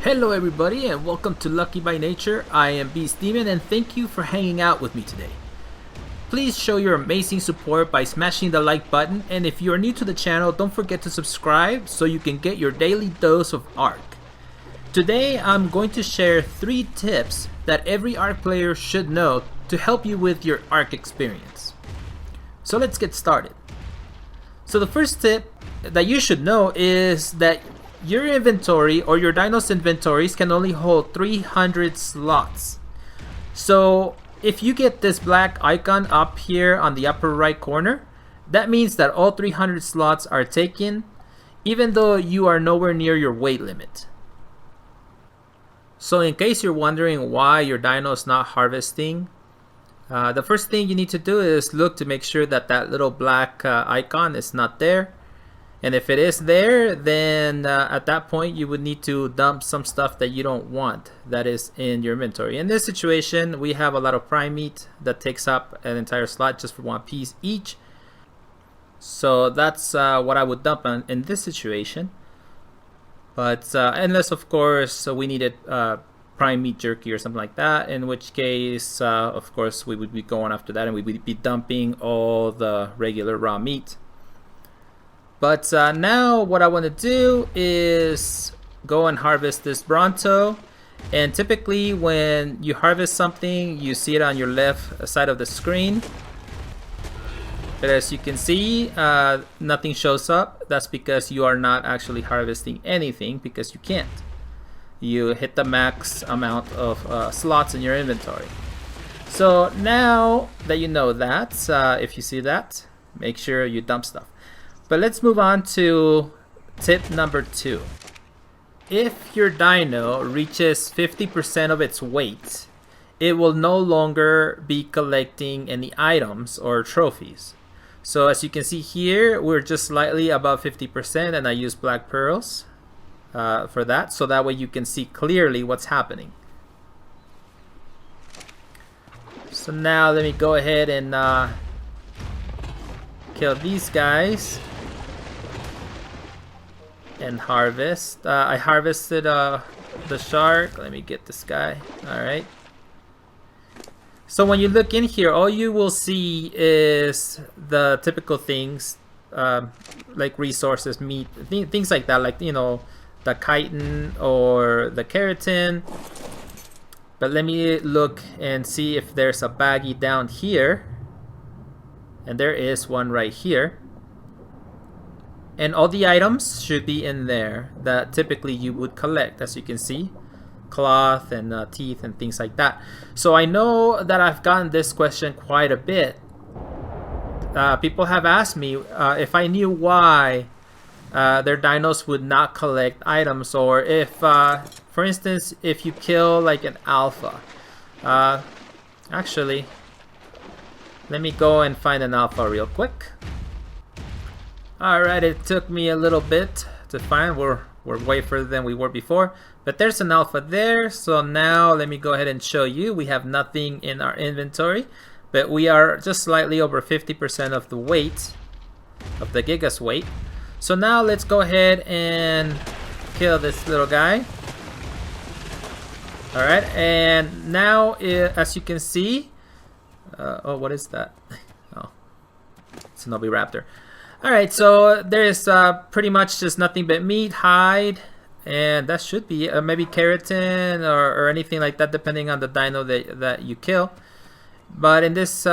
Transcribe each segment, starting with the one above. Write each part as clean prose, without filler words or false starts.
Hello everybody and welcome to Lucky by Nature. I am Beastdaemon and thank you for hanging out with me today. Please show your amazing support by smashing the like button, and if you are new to the channel, don't forget to subscribe so you can get your daily dose of Ark. Today I'm going to share 3 tips that every Ark player should know to help you with your Ark experience. So let's get started. So the first tip that you should know is that your inventory or your Dino's inventories can only hold 300 slots. So if you get this black icon up here on the upper right corner, that means that all 300 slots are taken, even though you are nowhere near your weight limit. So in case you're wondering why your dino is not harvesting, the first thing you need to do is look to make sure that that little black icon is not there. And if it is there, then at that point you would need to dump some stuff that you don't want that is in your inventory. In this situation, we have a lot of prime meat that takes up an entire slot just for 1 piece each. So that's what I would dump in this situation. But unless of course we needed prime meat jerky or something like that, in which case of course we would be going after that and we would be dumping all the regular raw meat. But now what I want to do is go and harvest this Bronto. And typically when you harvest something, you see it on your left side of the screen. But as you can see, nothing shows up. That's because you are not actually harvesting anything, because you can't. You hit the max amount of slots in your inventory. So now that you know that, if you see that, make sure you dump stuff. But let's move on to tip number 2. If your dino reaches 50% of its weight, it will no longer be collecting any items or trophies. So as you can see here, we're just slightly above 50%, and I use black pearls for that, so that way you can see clearly what's happening. So now let me go ahead and kill these guys and harvest. I harvested the shark. Let me get this guy. Alright. So when you look in here, all you will see is the typical things like resources, meat, things like that, like, you know, the chitin or the keratin. But let me look and see if there's a baggie down here. And there is one right here. And all the items should be in there that typically you would collect, as you can see. Cloth and teeth and things like that. So I know that I've gotten this question quite a bit. People have asked me if I knew why their dinos would not collect items, or if, for instance, if you kill like an alpha. Actually, let me go and find an alpha real quick. Alright, it took me a little bit to find. We're way further than we were before. But there's an alpha there. So now let me go ahead and show you. We have nothing in our inventory. But we are just slightly over 50% of the weight, of the Giga's weight. So now let's go ahead and kill this little guy. Alright, and now as you can see... oh, what is that? Oh, it's an Oviraptor. Alright, so there's pretty much just nothing but meat, hide, and that should be maybe keratin or anything like that, depending on the dino that you kill. But in this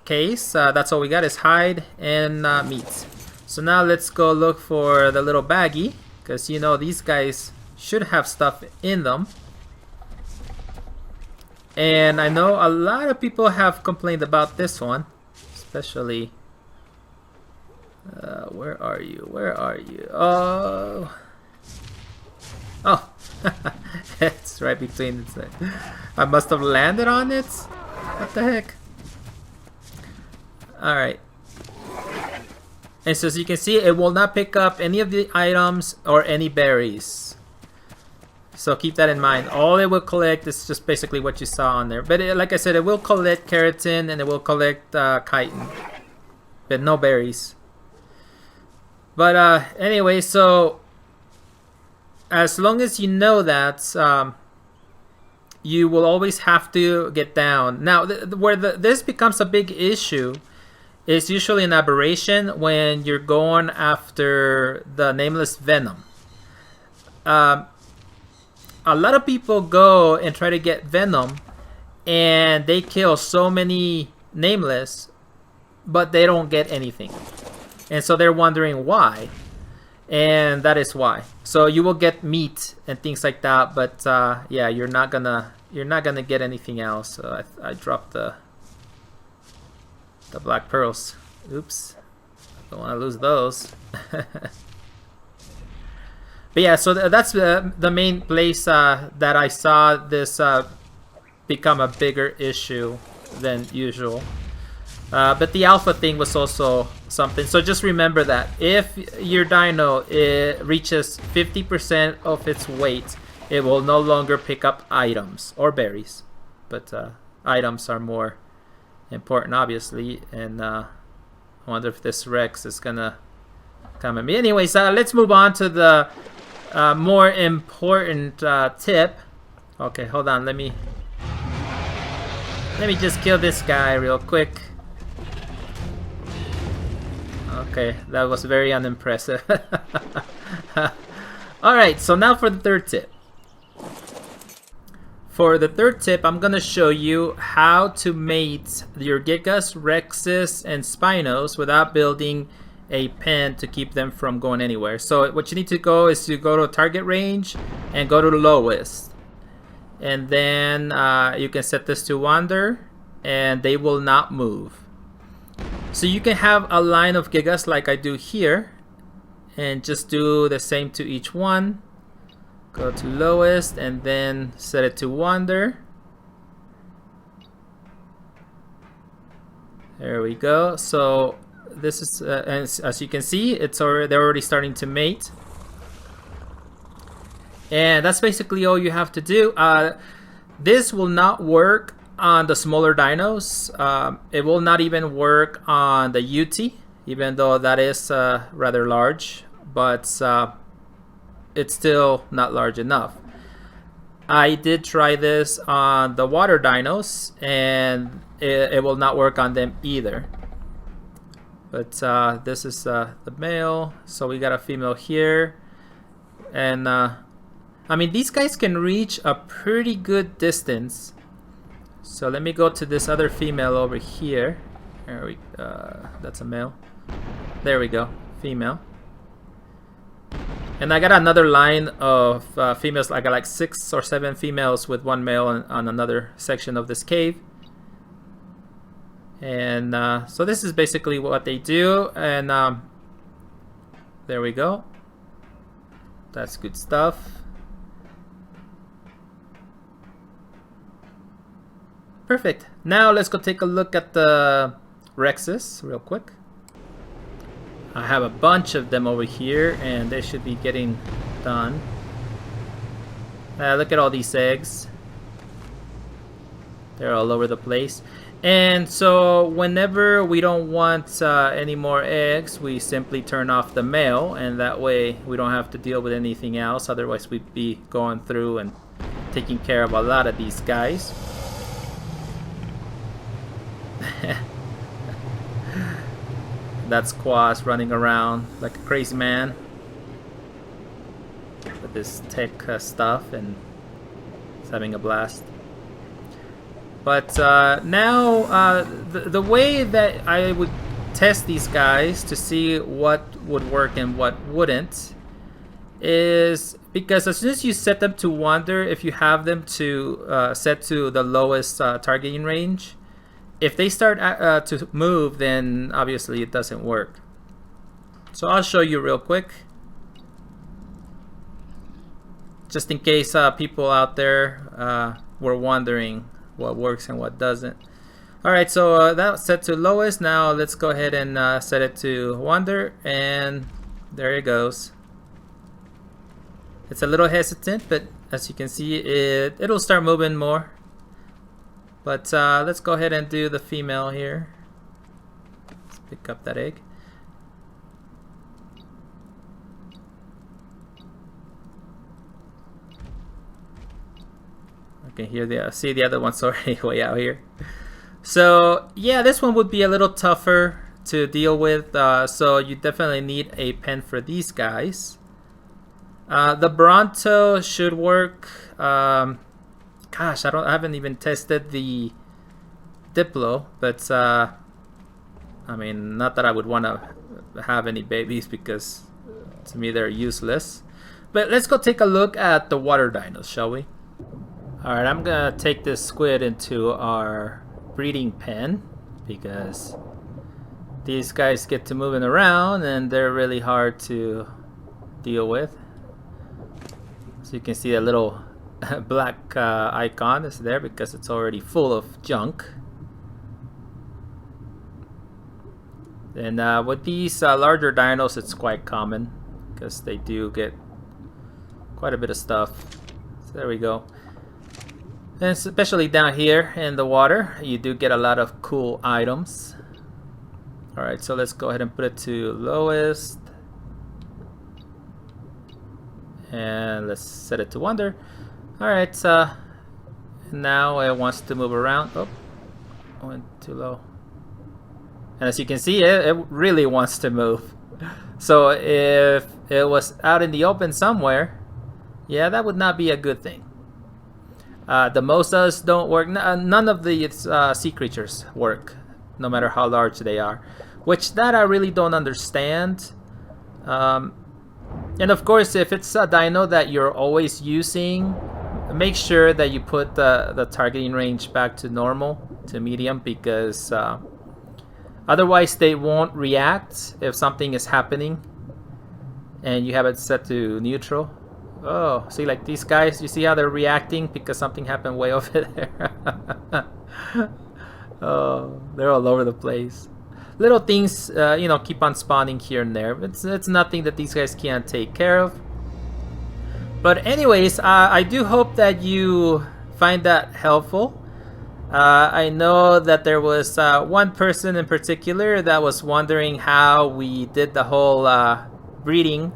case, that's all we got is hide and meat. So now let's go look for the little baggie, because you know these guys should have stuff in them. And I know a lot of people have complained about this one, especially... where are you? Where are you? Oh, oh, it's right between it. I must have landed on it. What the heck? All right. And so as you can see, it will not pick up any of the items or any berries. So keep that in mind. All it will collect is just basically what you saw on there. But like I said, it will collect keratin and it will collect chitin, but no berries. But anyway, so as long as you know that, you will always have to get down. Now, this becomes a big issue is usually an aberration when you're going after the nameless venom. A lot of people go and try to get venom, and they kill so many nameless, but they don't get anything, and so they're wondering why. And that is why. So you will get meat and things like that, but yeah, you're not gonna get anything else. So I dropped the black pearls. Oops, don't want to lose those. But yeah, so that's the main place that I saw this become a bigger issue than usual. But the alpha thing was also something. So just remember that if your dino reaches 50% of its weight, it will no longer pick up items or berries. But items are more important, obviously. And I wonder if this Rex is gonna come at me. Anyways, let's move on to the more important tip. Okay, hold on. Let me just kill this guy real quick. Okay, that was very unimpressive. Alright, so now for the third tip. For the third tip, I'm going to show you how to mate your Gigas, Rexes, and Spinos without building a pen to keep them from going anywhere. So what you need to go is to go to target range and go to the lowest. And then you can set this to wander, and they will not move. So you can have a line of Gigas like I do here, and just do the same to each one. Go to lowest and then set it to wander. There we go. So this is, as you can see, they're already starting to mate. And that's basically all you have to do. This will not work on the smaller dinos. It will not even work on the UT, even though that is rather large, but it's still not large enough. I did try this on the water dinos, and it will not work on them either. But this is the male, so we got a female here. And I mean, these guys can reach a pretty good distance. So let me go to this other female over here. That's a male. There we go, female. And I got another line of females. I got like 6 or 7 females with one male on another section of this cave. And so this is basically what they do. And there we go. That's good stuff. Perfect. Now let's go take a look at the Rexes real quick. I have a bunch of them over here, and they should be getting done. Look at all these eggs. They're all over the place. And so whenever we don't want any more eggs, we simply turn off the male, and that way we don't have to deal with anything else. Otherwise we'd be going through and taking care of a lot of these guys. That's Quas running around like a crazy man with this tech stuff, and he's having a blast. But now the way that I would test these guys to see what would work and what wouldn't is because as soon as you set them to wander, if you have them to set to the lowest targeting range, if they start to move, then obviously it doesn't work. So I'll show you real quick, just in case people out there were wondering what works and what doesn't. Alright, so that's set to lowest. Now let's go ahead and set it to wander, and there it goes. It's a little hesitant, but as you can see, it'll start moving more. But let's go ahead and do the female here. Let's pick up that egg. can hear see the other one's already way out here. So yeah, this one would be a little tougher to deal with. So you definitely need a pen for these guys. The Bronto should work. Gosh, I haven't even tested the Diplo, but I mean, not that I would want to have any babies because to me they're useless. But let's go take a look at the water dinos, shall we? Alright, I'm gonna take this squid into our breeding pen because these guys get to moving around and they're really hard to deal with. So you can see a little black icon is there because it's already full of junk. And with these larger dinos, it's quite common because they do get quite a bit of stuff. So there we go. And especially down here in the water, you do get a lot of cool items. Alright, so let's go ahead and put it to lowest. And let's set it to wonder. Alright, now it wants to move around. Oh, went too low. And as you can see, it really wants to move. So if it was out in the open somewhere, yeah, that would not be a good thing. The Mosas don't work. None of the sea creatures work, no matter how large they are. Which that I really don't understand. And of course, if it's a dino that you're always using, make sure that you put the targeting range back to normal, to medium, because otherwise they won't react if something is happening and you have it set to neutral. Oh, see, like these guys, you see how they're reacting because something happened way over there. Oh, they're all over the place. Little things, you know, keep on spawning here and there. It's nothing that these guys can't take care of. But anyways, I do hope that you find that helpful. I know that there was one person in particular that was wondering how we did the whole breeding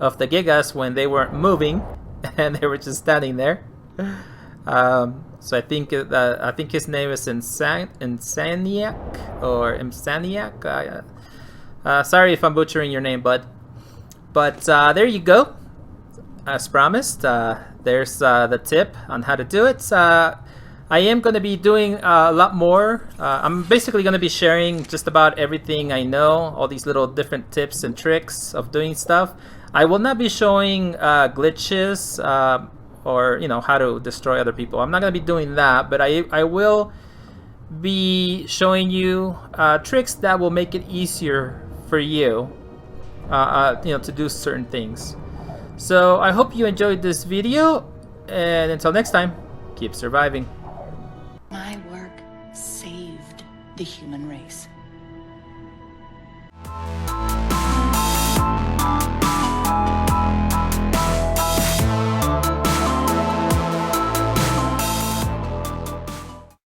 of the Gigas when they weren't moving and they were just standing there. So I think his name is Insaniac or Imsaniac. Sorry if I'm butchering your name, bud. But there you go. As promised, there's the tip on how to do it. I am going to be doing a lot more. I'm basically going to be sharing just about everything I know, all these little different tips and tricks of doing stuff. I will not be showing glitches or, you know, how to destroy other people. I'm not going to be doing that, but I will be showing you tricks that will make it easier for you, you know, to do certain things. So I hope you enjoyed this video, and until next time, keep surviving. My work saved the human race.